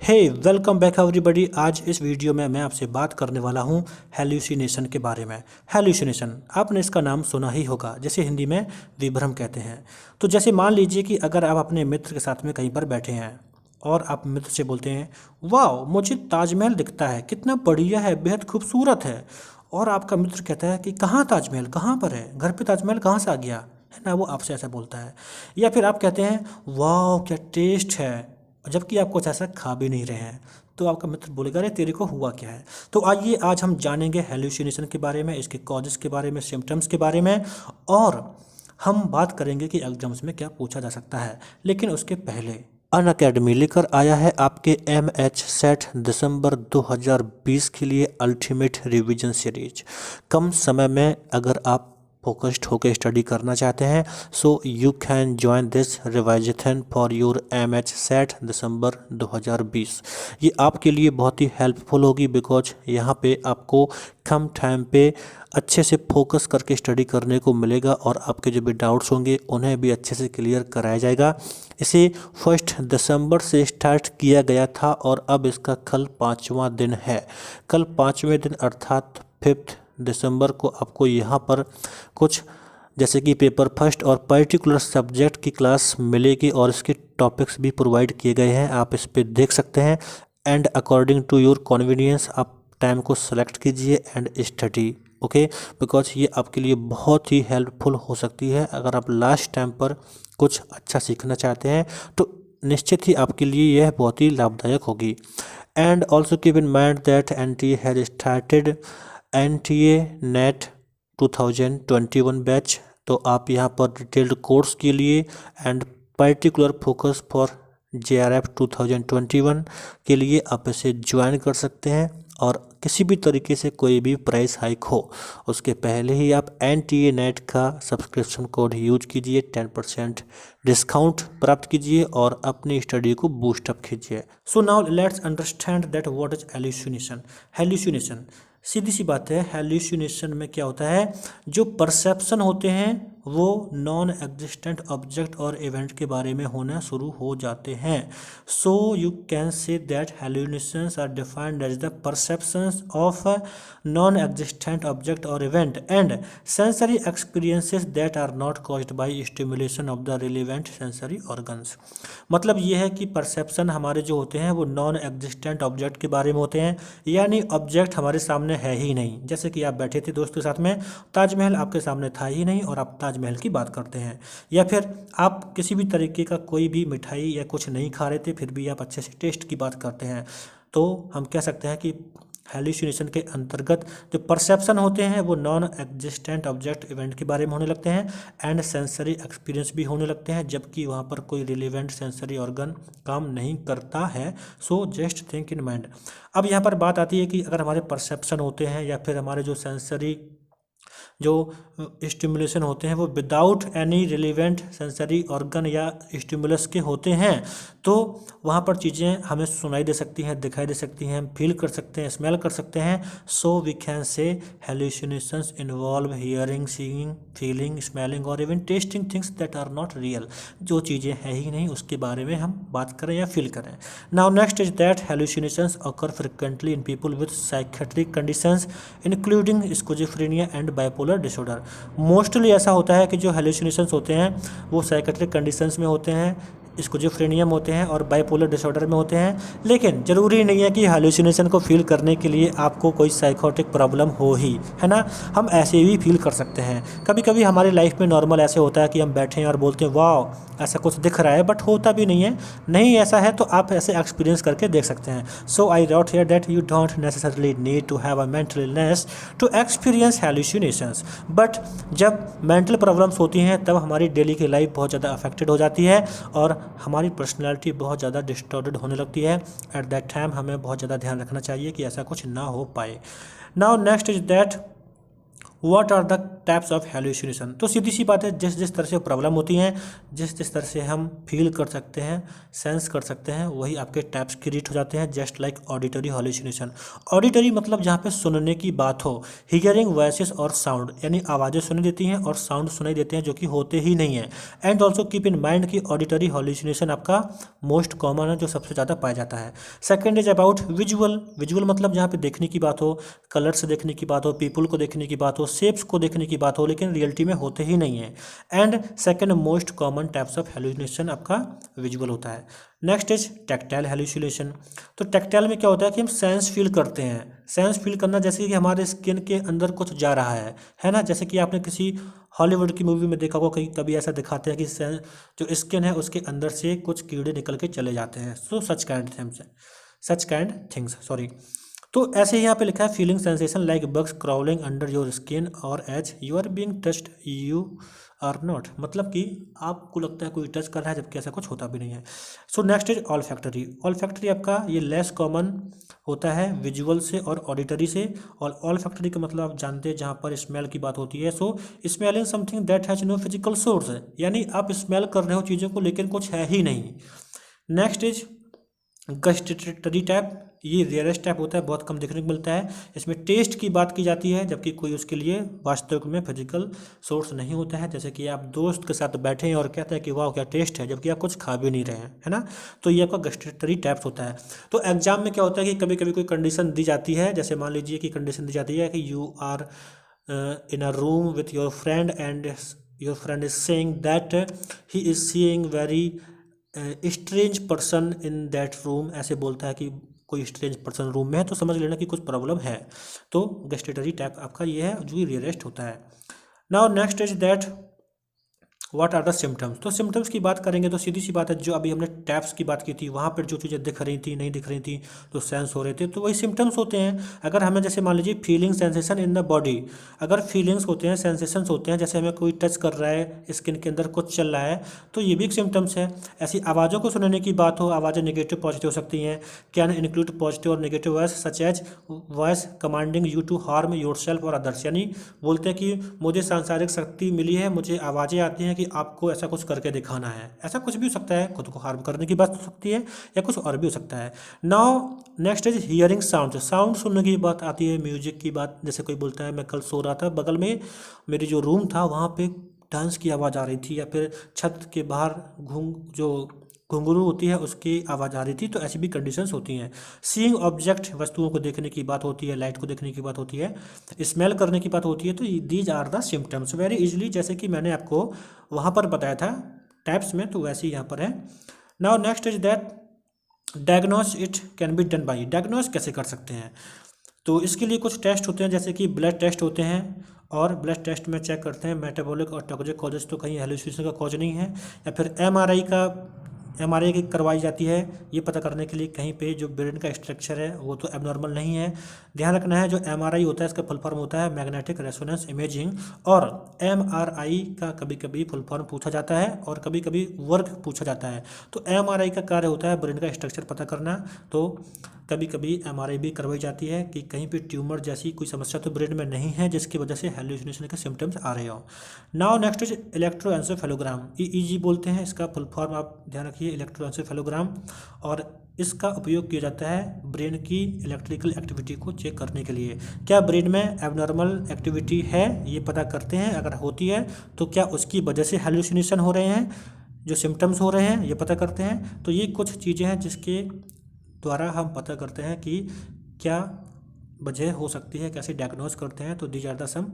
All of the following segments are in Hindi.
हे वेलकम बैक एवरीबॉडी। आज इस वीडियो में मैं आपसे बात करने वाला हूँ हेल्यूसिनेशन के बारे में। हेल्यूसिनेशन आपने इसका नाम सुना ही होगा, जैसे हिंदी में विभ्रम कहते हैं। तो जैसे मान लीजिए कि अगर आप अपने मित्र के साथ में कहीं पर बैठे हैं और आप मित्र से बोलते हैं, वाह मुझे ताजमहल दिखता है, कितना बढ़िया है, बेहद खूबसूरत है। और आपका मित्र कहता है कि कहाँ ताजमहल, कहाँ पर है, घर पे ताजमहल कहाँ से आ गया, है ना, वो आपसे ऐसा बोलता है। या फिर आप कहते हैं वाह क्या टेस्ट है, जबकि आप कुछ ऐसा खा भी नहीं रहे हैं। तो आपका मित्र बोलेगा अरे तेरे को हुआ क्या है। तो आइए आज हम जानेंगे हेल्यूसिनेशन के बारे में, इसके कॉजेस के बारे में, सिम्टम्स के बारे में, और हम बात करेंगे कि एग्जाम्स में क्या पूछा जा सकता है। लेकिन उसके पहले अन अकेडमी लेकर आया है आपके MH सेट दिसंबर 2020 के लिए अल्टीमेट रिवीजन सीरीज। कम समय में अगर आप फोकस्ड होकर स्टडी करना चाहते हैं, so you can join this revision for your MH SET December 2020। ये आपके लिए बहुत ही हेल्पफुल होगी, बिकॉज यहाँ पे आपको कम टाइम पे अच्छे से फोकस करके स्टडी करने को मिलेगा और आपके जो भी डाउट्स होंगे उन्हें भी अच्छे से क्लियर कराया जाएगा। इसे 1 दिसंबर से स्टार्ट किया गया था और अब इसका कल 5वां दिन है। कल 5वें दिन अर्थात 5 दिसंबर को आपको यहाँ पर कुछ जैसे कि पेपर फर्स्ट और पर्टिकुलर सब्जेक्ट की क्लास मिलेगी और इसके टॉपिक्स भी प्रोवाइड किए गए हैं, आप इस पर देख सकते हैं। And according to your convenience आप टाइम को सेलेक्ट कीजिए एंड स्टडी, ओके, बिकॉज ये आपके लिए बहुत ही हेल्पफुल हो सकती है। अगर आप लास्ट टाइम पर कुछ अच्छा सीखना चाहते हैं तो निश्चित ही आपके लिए यह बहुत ही लाभदायक होगी। And also keep in mind that NTA has started NTA NET 2021 batch. तो आप यहाँ पर डिटेल्ड कोर्स के लिए and particular focus for JRF 2021 के लिए आप इसे ज्वाइन कर सकते हैं। और किसी भी तरीके से कोई भी प्राइस हाइक हो उसके पहले ही आप NTA NET का सब्सक्रिप्शन कोड यूज कीजिए, 10% डिस्काउंट प्राप्त कीजिए और अपनी स्टडी को बूस्टअप कीजिए। So now let's understand that what is hallucination. Hallucination सीधी सी बात है, हेल्यूसिनेशन में क्या होता है, जो परसेप्शन होते हैं वो नॉन एग्जिस्टेंट ऑब्जेक्ट और इवेंट के बारे में होना शुरू हो जाते हैं। So you can say that hallucinations are defined as the perceptions of non existent object और event and sensory experiences that are not caused by stimulation of the relevant sensory organs. मतलब ये है कि परसेप्शन हमारे जो होते हैं वो नॉन एग्जिस्टेंट ऑब्जेक्ट के बारे में होते हैं, यानी ऑब्जेक्ट हमारे सामने है ही नहीं। जैसे कि आप बैठे थे दोस्तों के साथ में, ताजमहल आपके सामने था ही नहीं और आप ताजमहल की बात करते हैं। या फिर आप किसी भी तरीके का कोई भी मिठाई या कुछ नहीं खा रहे थे, फिर भी आप अच्छे से टेस्ट की बात करते हैं। तो हम कह सकते हैं कि हेल्यूसिनेशन के अंतर्गत जो परसेप्शन होते हैं वो नॉन एग्जिस्टेंट ऑब्जेक्ट इवेंट के बारे में होने लगते हैं एंड सेंसरी एक्सपीरियंस भी होने लगते हैं, जबकि वहाँ पर कोई रिलेवेंट सेंसरी ऑर्गन काम नहीं करता है। So just think in mind. अब यहाँ पर बात आती है कि अगर हमारे परसेप्शन होते हैं या फिर हमारे जो सेंसरी जो स्टिमुलेशन होते हैं वो without any relevant sensory organ या स्टिमुलस के होते हैं, तो वहाँ पर चीज़ें हमें सुनाई दे सकती हैं, दिखाई दे सकती हैं, हम फील कर सकते हैं, स्मेल कर सकते हैं। So we can say hallucinations involve hearing, seeing, feeling, smelling और even testing things that are not real. जो चीज़ें हैं ही नहीं उसके बारे में हम बात करें या फील करें। Now next is that hallucinations occur frequently in people with psychiatric conditions including schizophrenia and bipolar disorder। Mostly ऐसा होता है कि जो हेल्यूसिनेशंस होते हैं वो साइकेट्रिक कंडीशंस में होते हैं, स्किज़ोफ्रेनिया में होते हैं और बाइपोलर डिसऑर्डर में होते हैं। लेकिन ज़रूरी नहीं है कि हेल्यूसिनेशन को फील करने के लिए आपको कोई साइकोटिक प्रॉब्लम हो ही, है ना, हम ऐसे भी फील कर सकते हैं। कभी कभी हमारी लाइफ में नॉर्मल ऐसे होता है कि हम बैठे हैं और बोलते हैं वाह ऐसा कुछ दिख रहा है, बट होता भी नहीं है। नहीं ऐसा है तो आप ऐसे एक्सपीरियंस करके देख सकते हैं। So I wrote here that you don't necessarily need to have a mental illness to experience hallucinations, but जब मेंटल प्रॉब्लम्स होती हैं तब हमारी डेली की लाइफ बहुत ज़्यादा अफेक्टेड हो जाती है और हमारी पर्सनैलिटी बहुत ज़्यादा डिस्टॉर्टेड होने लगती है। एट दैट टाइम हमें बहुत ज़्यादा ध्यान रखना चाहिए कि ऐसा कुछ ना हो पाए। Now next is that what are the types of hallucination. तो सीधी सी बात है, जिस जिस तरह से प्रॉब्लम होती हैं, जिस जिस तरह से हम फील कर सकते हैं, सेंस कर सकते हैं, वही आपके टाइप्स क्रिएट हो जाते हैं। Just like auditory hallucination. Auditory मतलब जहाँ पे सुनने की बात हो, हियरिंग वॉइसेस और साउंड, यानी आवाज़ें सुनाई देती हैं और साउंड सुनाई देते हैं जो कि होते ही नहीं है। And also keep in mind कि ऑडिटरी हेलुसिनेशन आपका मोस्ट कॉमन है, जो सबसे ज़्यादा पाया जाता है। Second is about visual. Visual मतलब जहाँ पे देखने की बात हो, कलर से देखने की बात हो, पीपल को देखने की बात हो, शेप्स को देखने की बात हो, लेकिन रियलिटी में होते ही नहीं है। And second most common types of hallucination आपका विजुअल होता है। Next is tactile hallucination. तो टैक्टाइल में क्या होता है कि हम सेंस फील करते हैं। सेंस फील करना जैसे कि हमारे स्किन के अंदर कुछ जा रहा है ना। जैसे कि आपने किसी हॉलीवुड की मूवी में देखा होगा, कहीं कभी ऐसा दिखाते हैं कि जो स्किन है उसके अंदर से कुछ कीड़े निकल के चले जाते हैं। So such kind things sorry. तो ऐसे ही यहाँ पे लिखा है feeling sensation like bugs crawling under your skin और as you are being touched you are not. मतलब कि आपको लगता है कोई टच कर रहा है जबकि ऐसा कुछ होता भी नहीं है। So next is all factory. All factory आपका ये लेस कॉमन होता है विजुअल से और ऑडिटरी से। और ऑल फैक्टरी का मतलब आप जानते हैं जहाँ पर स्मेल की बात होती है। So smelling something that has no physical source, यानी आप स्मेल कर रहे हो चीज़ों को लेकिन कुछ है ही नहीं। Next is gustatory type. ये रेयरेस्ट टाइप होता है, बहुत कम देखने को मिलता है। इसमें टेस्ट की बात की जाती है जबकि कोई उसके लिए वास्तविक में फिजिकल सोर्स नहीं होता है। जैसे कि आप दोस्त के साथ बैठे हैं और कहते हैं कि वाह क्या टेस्ट है, जबकि आप कुछ खा भी नहीं रहे हैं, है ना। तो ये आपका गस्टेटरी टाइप्स होता है। तो एग्जाम में क्या होता है कि कभी कभी कोई कंडीशन दी जाती है, जैसे मान लीजिए कि कंडीशन दी जाती है कि you are in a room with your friend and your friend is saying that he is seeing very strange person in that room. ऐसे बोलता है कि कोई स्ट्रेंज पर्सन रूम में है, तो समझ लेना कि कुछ प्रॉब्लम है। तो गस्टेटरी टाइप आपका ये है जो रियरेस्ट होता है। Now next is that what are the symptoms. तो सिम्टम्स की बात करेंगे तो सीधी सी बात है, जो अभी हमने टैप्स की बात की थी वहाँ पर जो चीज़ें दिख रही थी नहीं दिख रही थी तो सेंस हो रहे थे, तो वही सिम्टम्स होते हैं। अगर हमें जैसे मान लीजिए feeling sensation in the body, अगर फीलिंग्स होते हैं सेंसेशंस होते हैं, जैसे हमें कोई टच कर रहा है, स्किन के अंदर कुछ चल रहा है, तो ये भी एक सिम्टम्स है। ऐसी आवाज़ों को सुनने की बात हो, आवाज़ें नेगेटिव पॉजिटिव हो सकती हैं। कैन इंक्लूड पॉजिटिव और negative voice such as voice commanding you to harm yourself और अदर्स। यानी बोलते हैं कि मुझे सांसारिक शक्ति मिली है, मुझे आवाज़ें आती हैं कि आपको ऐसा कुछ करके दिखाना है। ऐसा कुछ भी हो सकता है, खुद को हार्म करने की बात हो सकती है या कुछ और भी हो सकता है। Now next is hearing sound. Sound सुनने की बात आती है, म्यूजिक की बात। जैसे कोई बोलता है मैं कल सो रहा था, बगल में मेरी जो रूम था वहाँ पे डांस की आवाज़ आ रही थी, या फिर छत के बाहर घुंघरू होती है उसकी आवाज़ आ रही थी। तो ऐसी भी कंडीशंस होती हैं। सीइंग ऑब्जेक्ट, वस्तुओं को देखने की बात होती है, लाइट को देखने की बात होती है, स्मेल करने की बात होती है। तो these are the symptoms very easily, जैसे कि मैंने आपको वहाँ पर बताया था टाइप्स में, तो वैसे ही यहाँ पर है। Now next is that diagnose it can be done by. Diagnose कैसे कर सकते हैं, तो इसके लिए कुछ टेस्ट होते हैं, जैसे कि ब्लड टेस्ट होते हैं। और ब्लड टेस्ट में चेक करते हैं मेटाबॉलिक और टॉक्सिक कॉजेज तो कहीं हेलुसिनेशन का कॉज नहीं है। या फिर एमआरआई की करवाई जाती है, ये पता करने के लिए कहीं पे जो ब्रेन का स्ट्रक्चर है वो तो एबनॉर्मल नहीं है। ध्यान रखना है, जो एमआरआई होता है इसका फुल फॉर्म होता है मैग्नेटिक रेजोनेंस इमेजिंग। और एमआरआई का कभी कभी फुल फॉर्म पूछा जाता है और कभी कभी वर्क पूछा जाता है। तो एमआरआई का कार्य होता है ब्रेन का स्ट्रक्चर पता करना। तो कभी कभी एमआरआई भी करवाई जाती है कि कहीं पे ट्यूमर जैसी कोई समस्या तो ब्रेन में नहीं है जिसकी वजह से हेलुसिनेशन के सिम्टम्स आ रहे हो। नाउ नेक्स्ट इज इलेक्ट्रोएंसेफेलोग्राम, ईईजी बोलते हैं इसका फुल फॉर्म, आप ध्यान रखिए इलेक्ट्रोएंसेफेलोग्राम। और इसका उपयोग किया जाता है ब्रेन की इलेक्ट्रिकल एक्टिविटी को चेक करने के लिए। क्या ब्रेन में एबनॉर्मल एक्टिविटी है ये पता करते हैं, अगर होती है तो क्या उसकी वजह से हेलुसिनेशन हो रहे हैं, जो सिम्टम्स हो रहे हैं ये पता करते हैं। तो ये कुछ चीज़ें हैं जिसके द्वारा हम पता करते हैं कि क्या वजह हो सकती है, कैसे डायग्नोज करते हैं। तो these are the some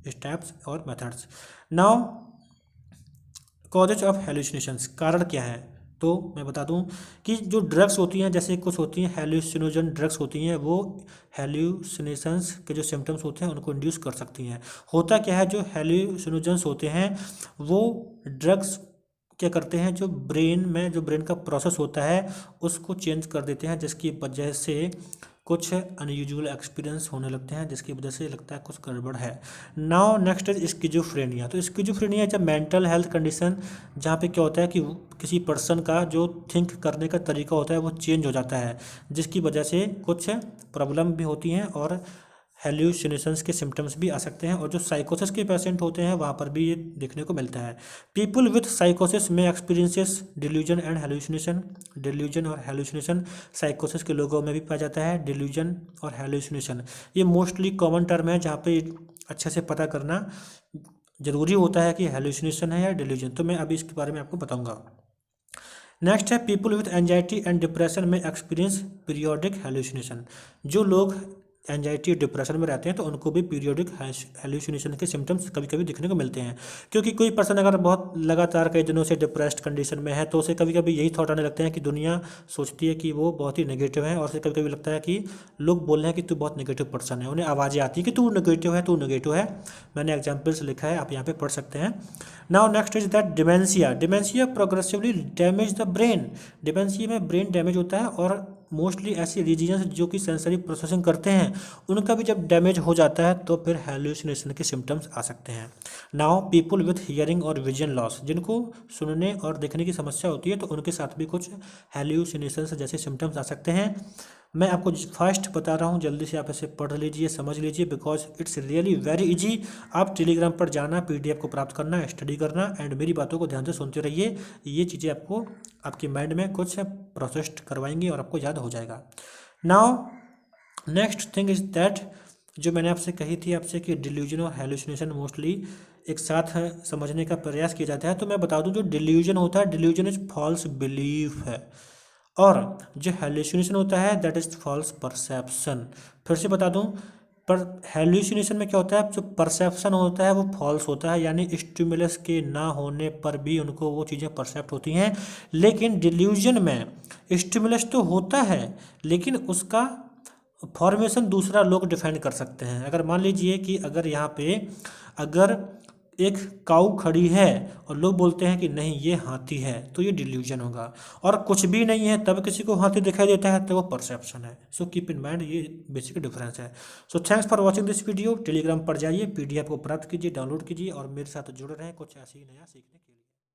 steps और methods. Now causes of hallucinations, कारण क्या है, तो मैं बता दूं कि जो ड्रग्स होती हैं, जैसे कुछ होती हैं हेलुसिनोजन ड्रग्स होती हैं, वो हेलुसिनेशंस के जो सिम्टम्स होते हैं उनको इंड्यूस कर सकती हैं। होता क्या है, जो हेलुसिनोजन्स होते हैं वो ड्रग्स क्या करते हैं, जो ब्रेन का प्रोसेस होता है उसको चेंज कर देते हैं, जिसकी वजह से कुछ अनयूजुअल एक्सपीरियंस होने लगते हैं, जिसकी वजह से लगता है कुछ गड़बड़ है। Now next is schizophrenia. तो स्किज़ोफ्रेनिया जब मेंटल हेल्थ कंडीशन जहाँ पे क्या होता है कि किसी पर्सन का जो थिंक करने का तरीका होता है वो चेंज हो जाता है, जिसकी वजह से कुछ प्रॉब्लम भी होती हैं और हेल्यूसिनेशंस के सिम्टम्स भी आ सकते हैं, और जो साइकोसिस के पेशेंट होते हैं वहाँ पर भी ये देखने को मिलता है। पीपल विथ साइकोसिस में experiences delusion and hallucination. Delusion और हेल्यूसिनेशन साइकोसिस के लोगों में भी पाया जाता है। डिल्यूजन और हेल्यूसिनेशन ये मोस्टली कॉमन टर्म है, जहाँ पे अच्छे से पता करना ज़रूरी होता है कि हेल्यूसिनेशन है या डिल्यूजन। तो मैं अभी इसके बारे में आपको बताऊँगा। नेक्स्ट है people with anxiety and depression में एक्सपीरियंस पीरियोडिक हेल्यूसिनेशन। जो लोग एंजाइटी और डिप्रेशन में रहते हैं तो उनको भी पीरियोडिक हेल्यूसिनेशन के सिम्टम्स कभी कभी दिखने को मिलते हैं। क्योंकि कोई पर्सन अगर बहुत लगातार कई दिनों से डिप्रेस्ड कंडीशन में है तो उसे कभी कभी यही थॉट आने लगते हैं कि दुनिया सोचती है कि वो बहुत ही नेगेटिव है, और उसे कभी कभी लगता है कि लोग बोल रहे हैं कि तू बहुत नेगेटिव पर्सन है। उन्हें आवाज़ें आती है कि तू नेगेटिव है, तू नेगेटिव है। मैंने एग्जाम्पल्स लिखा है, आप यहाँ पे पढ़ सकते हैं। Now next is that dementia. Dementia progressively damage the brain. Dementia में ब्रेन डैमेज होता है, और मोस्टली ऐसी रीजन्स जो कि सेंसरी प्रोसेसिंग करते हैं उनका भी जब डैमेज हो जाता है तो फिर हेल्यूसिनेशन के सिम्टम्स आ सकते हैं। नाउ पीपल विथ हियरिंग और विजन लॉस, जिनको सुनने और देखने की समस्या होती है तो उनके साथ भी कुछ हेल्यूसिनेशन जैसे सिम्टम्स आ सकते हैं। मैं आपको फर्स्ट बता रहा हूँ, जल्दी से आप इसे पढ़ लीजिए, समझ लीजिए, because it's really very easy. आप टेलीग्राम पर जाना, पीडीएफ को प्राप्त करना, स्टडी करना, एंड मेरी बातों को ध्यान से सुनते रहिए। ये चीज़ें आपको आपकी माइंड में कुछ प्रोसेस्ड करवाएंगी और आपको याद हो जाएगा। Now next thing is that, जो मैंने आपसे कही थी आपसे कि डिल्यूजन और हेल्यूसिनेशन मोस्टली एक साथ समझने का प्रयास किया जाता है। तो मैं बता दूं, जो डिल्यूजन होता है, डिल्यूजन इज फॉल्स बिलीफ है, और जो हेल्यूसिनेशन होता है दैट इज फॉल्स परसेप्शन। फिर से बता दूं, पर हेल्यूसिनेशन में क्या होता है, जो परसेप्शन होता है वो फॉल्स होता है, यानी स्टिमुलस के ना होने पर भी उनको वो चीज़ें परसेप्ट होती हैं। लेकिन डिल्यूजन में स्टिमुलस तो होता है लेकिन उसका फॉर्मेशन दूसरा लोग डिफाइन कर सकते हैं। अगर मान लीजिए कि अगर यहाँ पे अगर एक काऊ खड़ी है और लोग बोलते हैं कि नहीं ये हाथी है, तो ये डिल्यूजन होगा। और कुछ भी नहीं है तब किसी को हाथी दिखाई देता है तो वो परसेप्शन है। सो कीप इन माइंड, ये बेसिक डिफरेंस है। So thanks for watching this video. Telegram पर जाइए, पीडीएफ को प्राप्त कीजिए, डाउनलोड कीजिए और मेरे साथ जुड़े रहें कुछ ऐसे ही नया सीखने के लिए।